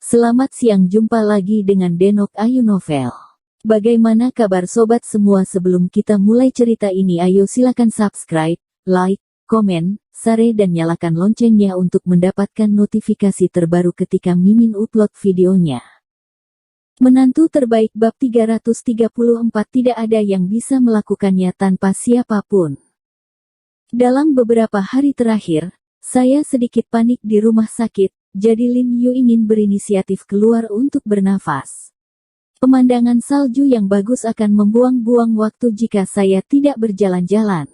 Selamat siang, jumpa lagi dengan Denok Ayu Novel. Bagaimana kabar sobat semua? Sebelum kita mulai cerita ini, ayo silakan subscribe, like, komen, share dan nyalakan loncengnya untuk mendapatkan notifikasi terbaru ketika Mimin upload videonya. Menantu terbaik bab 334, tidak ada yang bisa melakukannya tanpa siapapun. Dalam beberapa hari terakhir, saya sedikit panik di rumah sakit. Jadi Lin Yu ingin berinisiatif keluar untuk bernafas. Pemandangan salju yang bagus akan membuang-buang waktu jika saya tidak berjalan-jalan.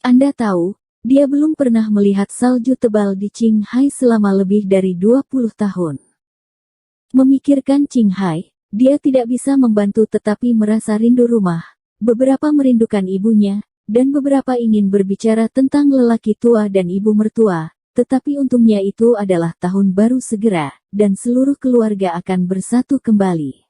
Anda tahu, dia belum pernah melihat salju tebal di Qinghai selama lebih dari 20 tahun. Memikirkan Qinghai, dia tidak bisa membantu tetapi merasa rindu rumah, beberapa merindukan ibunya, dan beberapa ingin berbicara tentang lelaki tua dan ibu mertua. Tetapi untungnya itu adalah tahun baru segera, dan seluruh keluarga akan bersatu kembali.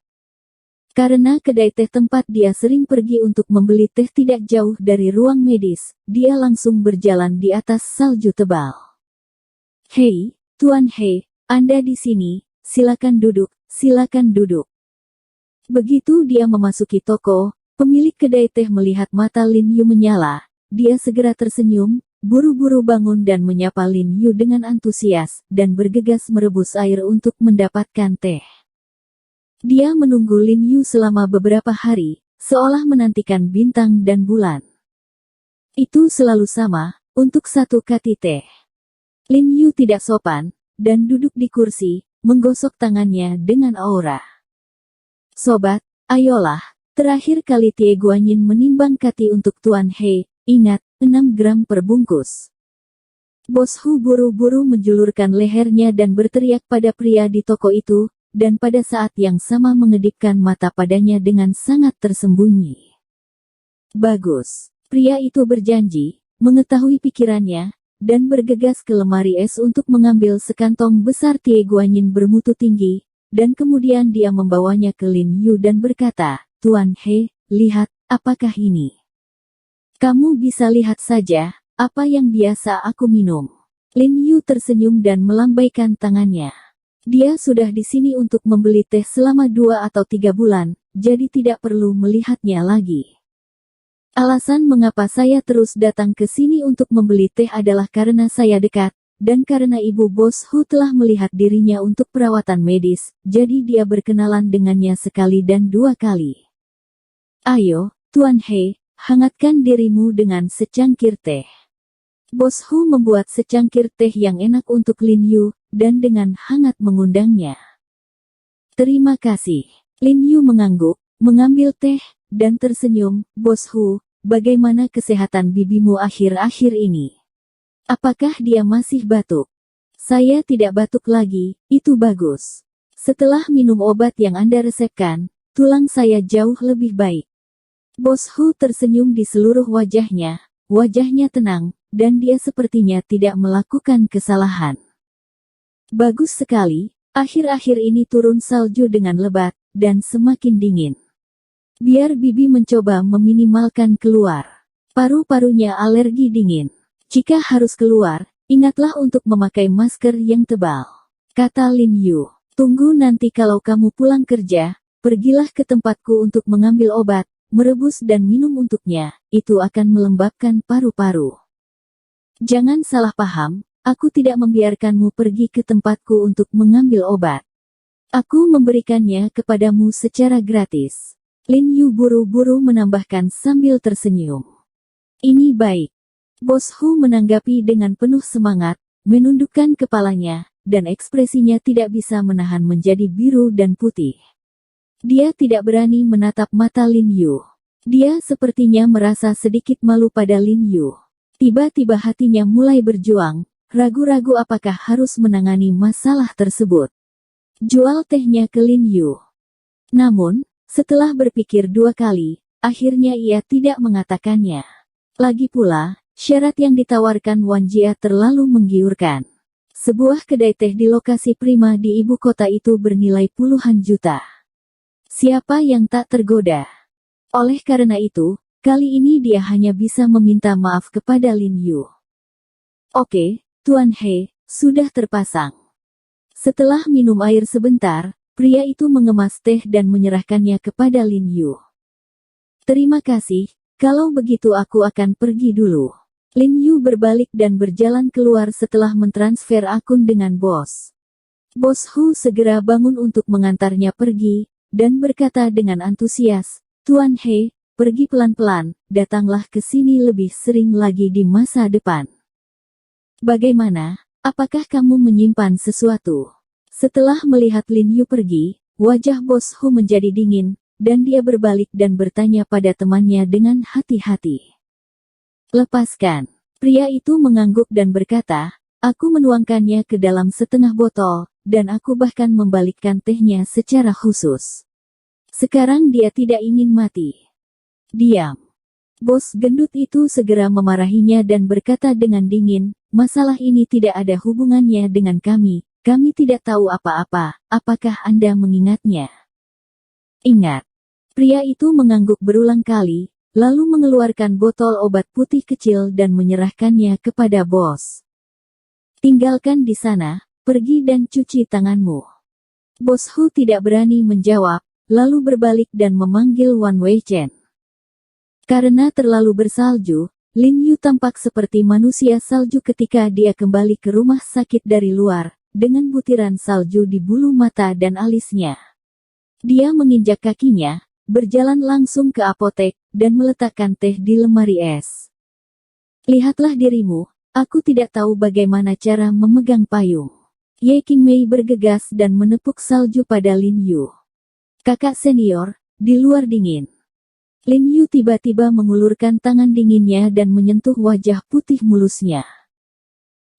Karena kedai teh tempat dia sering pergi untuk membeli teh tidak jauh dari ruang medis, dia langsung berjalan di atas salju tebal. "Hei, Tuan He, Anda di sini, silakan duduk, silakan duduk." Begitu dia memasuki toko, pemilik kedai teh melihat mata Lin Yu menyala, dia segera tersenyum, buru-buru bangun dan menyapa Lin Yu dengan antusias, dan bergegas merebus air untuk mendapatkan teh. Dia menunggu Lin Yu selama beberapa hari, seolah menantikan bintang dan bulan. Itu selalu sama, untuk satu kati teh. Lin Yu tidak sopan, dan duduk di kursi, menggosok tangannya dengan aura. "Sobat, ayolah, terakhir kali Tie Guanyin menimbang kati untuk Tuan He, ingat, 6 gram per bungkus." Bos Hu buru-buru menjulurkan lehernya dan berteriak pada pria di toko itu, dan pada saat yang sama mengedipkan mata padanya dengan sangat tersembunyi. "Bagus." Pria itu berjanji, mengetahui pikirannya, dan bergegas ke lemari es untuk mengambil sekantong besar Tie Guanyin bermutu tinggi, dan kemudian dia membawanya ke Lin Yu dan berkata, "Tuan He, lihat, apakah ini? Kamu bisa lihat saja, apa yang biasa aku minum." Lin Yu tersenyum dan melambaikan tangannya. Dia sudah di sini untuk membeli teh selama 2 atau 3 bulan, jadi tidak perlu melihatnya lagi. "Alasan mengapa saya terus datang ke sini untuk membeli teh adalah karena saya dekat, dan karena ibu Bos Hu telah melihat dirinya untuk perawatan medis, jadi dia berkenalan dengannya sekali dan 2 kali. Ayo, Tuan He, hangatkan dirimu dengan secangkir teh." Bos Hu membuat secangkir teh yang enak untuk Lin Yu, dan dengan hangat mengundangnya. "Terima kasih." Lin Yu mengangguk, mengambil teh, dan tersenyum. "Bos Hu, bagaimana kesehatan bibimu akhir-akhir ini? Apakah dia masih batuk?" "Saya tidak batuk lagi, itu bagus. Setelah minum obat yang Anda resepkan, tulang saya jauh lebih baik." Bos Hu tersenyum di seluruh wajahnya tenang, dan dia sepertinya tidak melakukan kesalahan. "Bagus sekali, akhir-akhir ini turun salju dengan lebat, dan semakin dingin. Biar bibi mencoba meminimalkan keluar. Paru-parunya alergi dingin. Jika harus keluar, ingatlah untuk memakai masker yang tebal," kata Lin Yu. "Tunggu nanti kalau kamu pulang kerja, pergilah ke tempatku untuk mengambil obat, merebus dan minum untuknya, itu akan melembabkan paru-paru. Jangan salah paham, aku tidak membiarkanmu pergi ke tempatku untuk mengambil obat. Aku memberikannya kepadamu secara gratis." Lin Yu buru-buru menambahkan sambil tersenyum. "Ini baik." Bos Hu menanggapi dengan penuh semangat, menundukkan kepalanya, dan ekspresinya tidak bisa menahan menjadi biru dan putih. Dia tidak berani menatap mata Lin Yu. Dia sepertinya merasa sedikit malu pada Lin Yu. Tiba-tiba hatinya mulai berjuang, ragu-ragu apakah harus menangani masalah tersebut. Jual tehnya ke Lin Yu. Namun, setelah berpikir 2 kali, akhirnya ia tidak mengatakannya. Lagi pula, syarat yang ditawarkan Wan Jia terlalu menggiurkan. Sebuah kedai teh di lokasi prima di ibu kota itu bernilai puluhan juta. Siapa yang tak tergoda? Oleh karena itu, kali ini dia hanya bisa meminta maaf kepada Lin Yu. "Oke, Tuan He, sudah terpasang. Setelah minum air sebentar, pria itu mengemas teh dan menyerahkannya kepada Lin Yu. Terima kasih, kalau begitu aku akan pergi dulu. Lin Yu berbalik dan berjalan keluar setelah mentransfer akun dengan bos. Bos Hu segera bangun untuk mengantarnya pergi, dan berkata dengan antusias, Tuan He, pergi pelan-pelan, datanglah ke sini lebih sering lagi di masa depan. Bagaimana, apakah kamu menyimpan sesuatu? Setelah melihat Lin Yu pergi, wajah Bos Hu menjadi dingin, dan dia berbalik dan bertanya pada temannya dengan hati-hati. Lepaskan. Pria itu mengangguk dan berkata, aku menuangkannya ke dalam setengah botol, dan aku bahkan membalikkan tehnya secara khusus. Sekarang dia tidak ingin mati. Diam. Bos gendut itu segera memarahinya dan berkata dengan dingin, masalah ini tidak ada hubungannya dengan kami tidak tahu apa-apa, apakah Anda mengingatnya? Ingat. Pria itu mengangguk berulang kali, lalu mengeluarkan botol obat putih kecil dan menyerahkannya kepada bos. Tinggalkan di sana, pergi dan cuci tanganmu. Bos Hu tidak berani menjawab, lalu berbalik dan memanggil Wan Weichen. Karena terlalu bersalju, Lin Yu tampak seperti manusia salju ketika dia kembali ke rumah sakit dari luar, dengan butiran salju di bulu mata dan alisnya. Dia menginjak kakinya, berjalan langsung ke apotek, dan meletakkan teh di lemari es. Lihatlah dirimu, aku tidak tahu bagaimana cara memegang payung. Ye Qingmei bergegas dan menepuk salju pada Lin Yu. Kakak senior, di luar dingin. Lin Yu tiba-tiba mengulurkan tangan dinginnya dan menyentuh wajah putih mulusnya.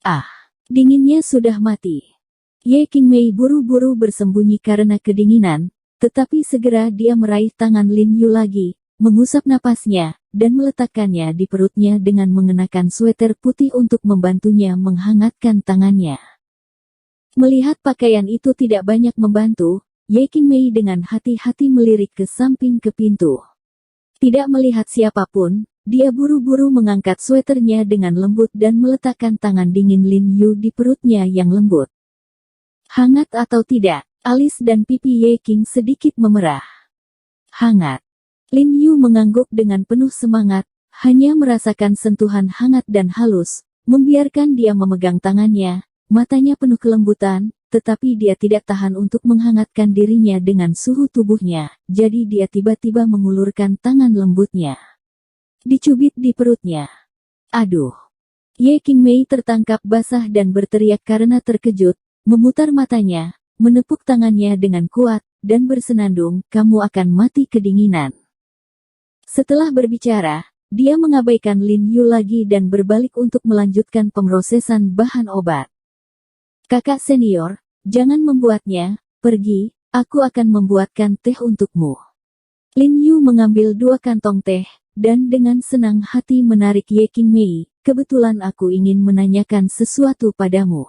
Ah, dinginnya sudah mati. Ye Qingmei buru-buru bersembunyi karena kedinginan, tetapi segera dia meraih tangan Lin Yu lagi, mengusap napasnya, dan meletakkannya di perutnya dengan mengenakan sweter putih untuk membantunya menghangatkan tangannya. Melihat pakaian itu tidak banyak membantu, Ye Qingmei dengan hati-hati melirik ke samping ke pintu. Tidak melihat siapapun, dia buru-buru mengangkat sweternya dengan lembut dan meletakkan tangan dingin Lin Yu di perutnya yang lembut. Hangat atau tidak, alis dan pipi Ye Qing sedikit memerah. Hangat. Lin Yu mengangguk dengan penuh semangat, hanya merasakan sentuhan hangat dan halus, membiarkan dia memegang tangannya, matanya penuh kelembutan, tetapi dia tidak tahan untuk menghangatkan dirinya dengan suhu tubuhnya, jadi dia tiba-tiba mengulurkan tangan lembutnya. Dicubit di perutnya. Aduh. Ye Qingmei tertangkap basah dan berteriak karena terkejut, memutar matanya, menepuk tangannya dengan kuat, dan bersenandung, kamu akan mati kedinginan. Setelah berbicara, dia mengabaikan Lin Yu lagi dan berbalik untuk melanjutkan pemrosesan bahan obat. Kakak senior, jangan membuatnya, pergi, aku akan membuatkan teh untukmu. Lin Yu mengambil 2 kantong teh, dan dengan senang hati menarik Ye Qingmei, kebetulan aku ingin menanyakan sesuatu padamu.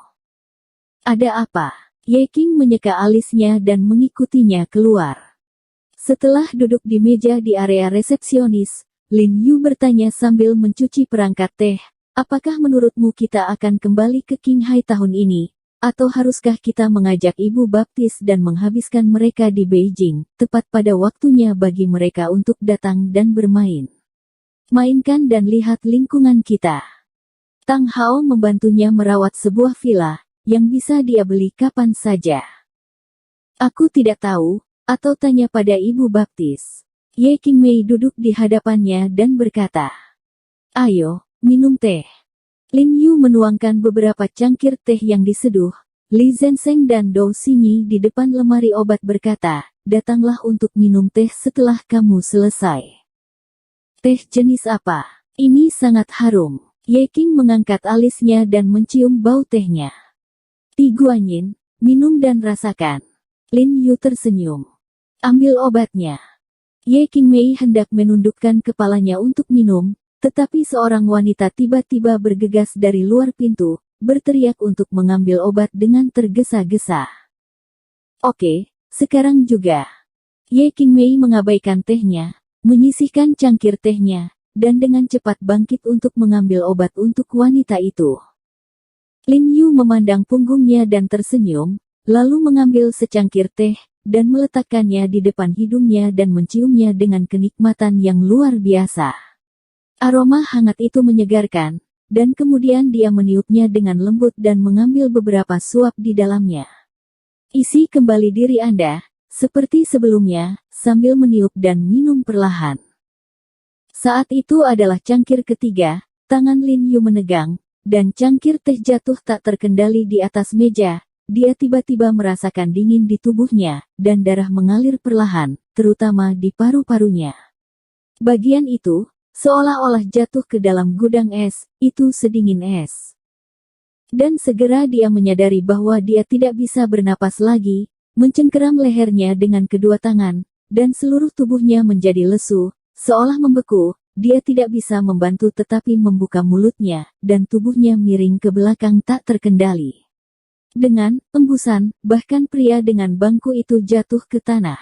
Ada apa? Ye Qing menyeka alisnya dan mengikutinya keluar. Setelah duduk di meja di area resepsionis, Lin Yu bertanya sambil mencuci perangkat teh, apakah menurutmu kita akan kembali ke Qinghai tahun ini? Atau haruskah kita mengajak ibu baptis dan menghabiskan mereka di Beijing, tepat pada waktunya bagi mereka untuk datang dan bermain? Mainkan dan lihat lingkungan kita. Tang Hao membantunya merawat sebuah villa, yang bisa dia beli kapan saja. Aku tidak tahu, atau tanya pada ibu baptis. Ye Qingmei duduk di hadapannya dan berkata, ayo, minum teh. Lin Yu menuangkan beberapa cangkir teh yang diseduh. Li Zhensheng dan Dou Xingyi di depan lemari obat berkata, datanglah untuk minum teh setelah kamu selesai. Teh jenis apa? Ini sangat harum. Ye Qing mengangkat alisnya dan mencium bau tehnya. Ti Guanyin, minum dan rasakan. Lin Yu tersenyum. Ambil obatnya. Ye Qingmei hendak menundukkan kepalanya untuk minum, tetapi seorang wanita tiba-tiba bergegas dari luar pintu, berteriak untuk mengambil obat dengan tergesa-gesa. Oke, sekarang juga. Ye Qingmei mengabaikan tehnya, menyisihkan cangkir tehnya, dan dengan cepat bangkit untuk mengambil obat untuk wanita itu. Lin Yu memandang punggungnya dan tersenyum, lalu mengambil secangkir teh, dan meletakkannya di depan hidungnya dan menciumnya dengan kenikmatan yang luar biasa. Aroma hangat itu menyegarkan, dan kemudian dia meniupnya dengan lembut dan mengambil beberapa suap di dalamnya. Isi kembali diri Anda, seperti sebelumnya, sambil meniup dan minum perlahan. Saat itu adalah cangkir ketiga, tangan Lin Yu menegang, dan cangkir teh jatuh tak terkendali di atas meja. Dia tiba-tiba merasakan dingin di tubuhnya, dan darah mengalir perlahan, terutama di paru-parunya. Bagian itu, seolah-olah jatuh ke dalam gudang es, itu sedingin es. Dan segera dia menyadari bahwa dia tidak bisa bernapas lagi, mencengkeram lehernya dengan kedua tangan, dan seluruh tubuhnya menjadi lesu, seolah membeku. Dia tidak bisa membantu tetapi membuka mulutnya, dan tubuhnya miring ke belakang tak terkendali. Dengan embusan, bahkan pria dengan bangku itu jatuh ke tanah.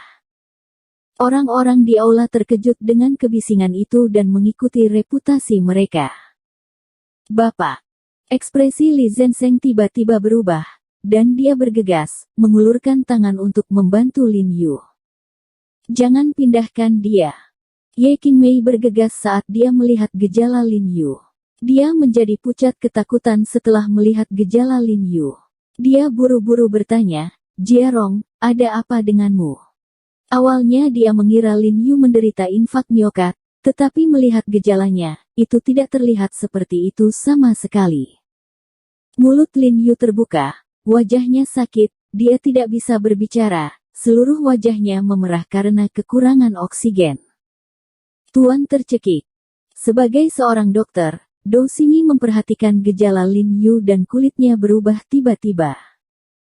Orang-orang di aula terkejut dengan kebisingan itu dan mengikuti reputasi mereka. Bapak. Ekspresi Li Zenseng tiba-tiba berubah, dan dia bergegas, mengulurkan tangan untuk membantu Lin Yu. Jangan pindahkan dia. Ye Qingmei bergegas saat dia melihat gejala Lin Yu. Dia menjadi pucat ketakutan setelah melihat gejala Lin Yu. Dia buru-buru bertanya, "Jiarong, ada apa denganmu?" Awalnya dia mengira Lin Yu menderita infak miokat, tetapi melihat gejalanya, itu tidak terlihat seperti itu sama sekali. Mulut Lin Yu terbuka, wajahnya sakit, dia tidak bisa berbicara, seluruh wajahnya memerah karena kekurangan oksigen. Tuan tercekik. Sebagai seorang dokter, Dou Xingyi memperhatikan gejala Lin Yu dan kulitnya berubah tiba-tiba.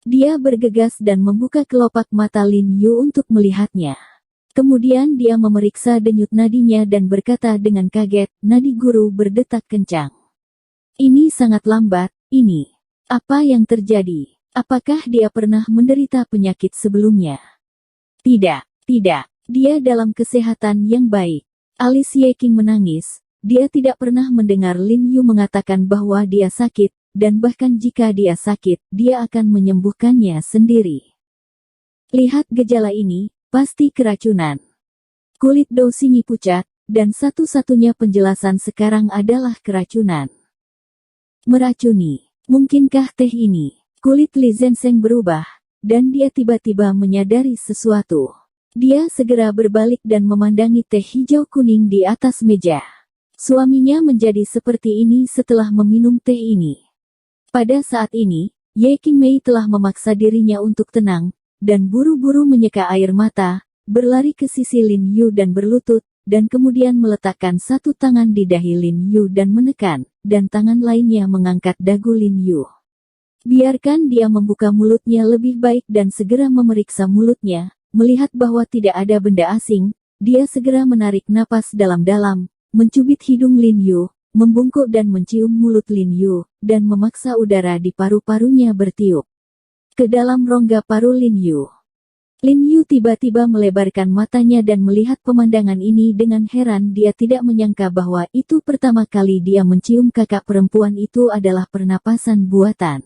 Dia bergegas dan membuka kelopak mata Lin Yu untuk melihatnya. Kemudian dia memeriksa denyut nadinya dan berkata dengan kaget, "Nadi guru berdetak kencang. Ini sangat lambat, ini. Apa yang terjadi? Apakah dia pernah menderita penyakit sebelumnya?" Tidak, dia dalam kesehatan yang baik. Alis Ye Qing menangis, dia tidak pernah mendengar Lin Yu mengatakan bahwa dia sakit, dan bahkan jika dia sakit, dia akan menyembuhkannya sendiri. Lihat gejala ini, pasti keracunan. Kulit Dou Xingyi pucat, dan satu-satunya penjelasan sekarang adalah keracunan. Meracuni. Mungkinkah teh ini? Kulit Li Zenseng berubah, dan dia tiba-tiba menyadari sesuatu. Dia segera berbalik dan memandangi teh hijau kuning di atas meja. Suaminya menjadi seperti ini setelah meminum teh ini. Pada saat ini, Ye Qingmei telah memaksa dirinya untuk tenang, dan buru-buru menyeka air mata, berlari ke sisi Lin Yu dan berlutut, dan kemudian meletakkan satu tangan di dahi Lin Yu dan menekan, dan tangan lainnya mengangkat dagu Lin Yu. Biarkan dia membuka mulutnya lebih baik dan segera memeriksa mulutnya. Melihat bahwa tidak ada benda asing, dia segera menarik napas dalam-dalam, mencubit hidung Lin Yu, membungkuk dan mencium mulut Lin Yu, dan memaksa udara di paru-parunya bertiup ke dalam rongga paru Lin Yu. Lin Yu tiba-tiba melebarkan matanya dan melihat pemandangan ini dengan heran. Dia tidak menyangka bahwa itu pertama kali dia mencium kakak perempuan itu adalah pernapasan buatan.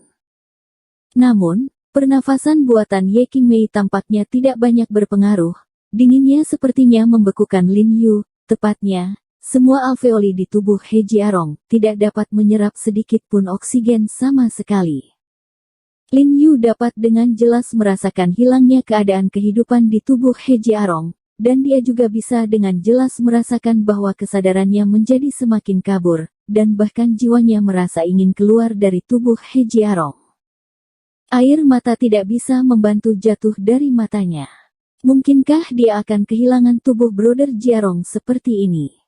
Namun, pernafasan buatan Ye Qingmei tampaknya tidak banyak berpengaruh. Dinginnya sepertinya membekukan Lin Yu, tepatnya, semua alveoli di tubuh He Jiarong tidak dapat menyerap sedikit pun oksigen sama sekali. Lin Yu dapat dengan jelas merasakan hilangnya keadaan kehidupan di tubuh He Jiarong, dan dia juga bisa dengan jelas merasakan bahwa kesadarannya menjadi semakin kabur, dan bahkan jiwanya merasa ingin keluar dari tubuh He Jiarong. Air mata tidak bisa membantu jatuh dari matanya. Mungkinkah dia akan kehilangan tubuh Brother Jiarong seperti ini?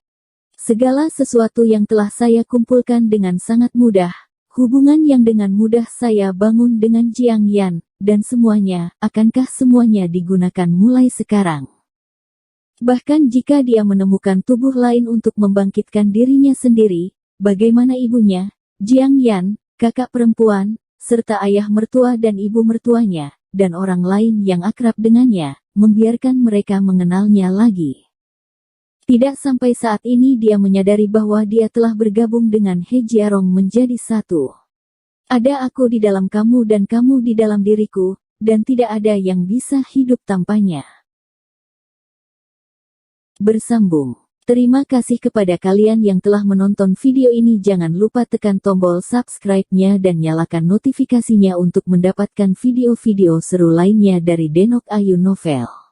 Segala sesuatu yang telah saya kumpulkan dengan sangat mudah, hubungan yang dengan mudah saya bangun dengan Jiang Yan, dan semuanya, akankah semuanya digunakan mulai sekarang? Bahkan jika dia menemukan tubuh lain untuk membangkitkan dirinya sendiri, bagaimana ibunya, Jiang Yan, kakak perempuan, serta ayah mertua dan ibu mertuanya, dan orang lain yang akrab dengannya, membiarkan mereka mengenalnya lagi. Tidak sampai saat ini dia menyadari bahwa dia telah bergabung dengan He Jiarong menjadi satu. Ada aku di dalam kamu dan kamu di dalam diriku, dan tidak ada yang bisa hidup tanpanya. Bersambung. Terima kasih kepada kalian yang telah menonton video ini. Jangan lupa tekan tombol subscribe-nya dan nyalakan notifikasinya untuk mendapatkan video-video seru lainnya dari Denok Ayu Novel.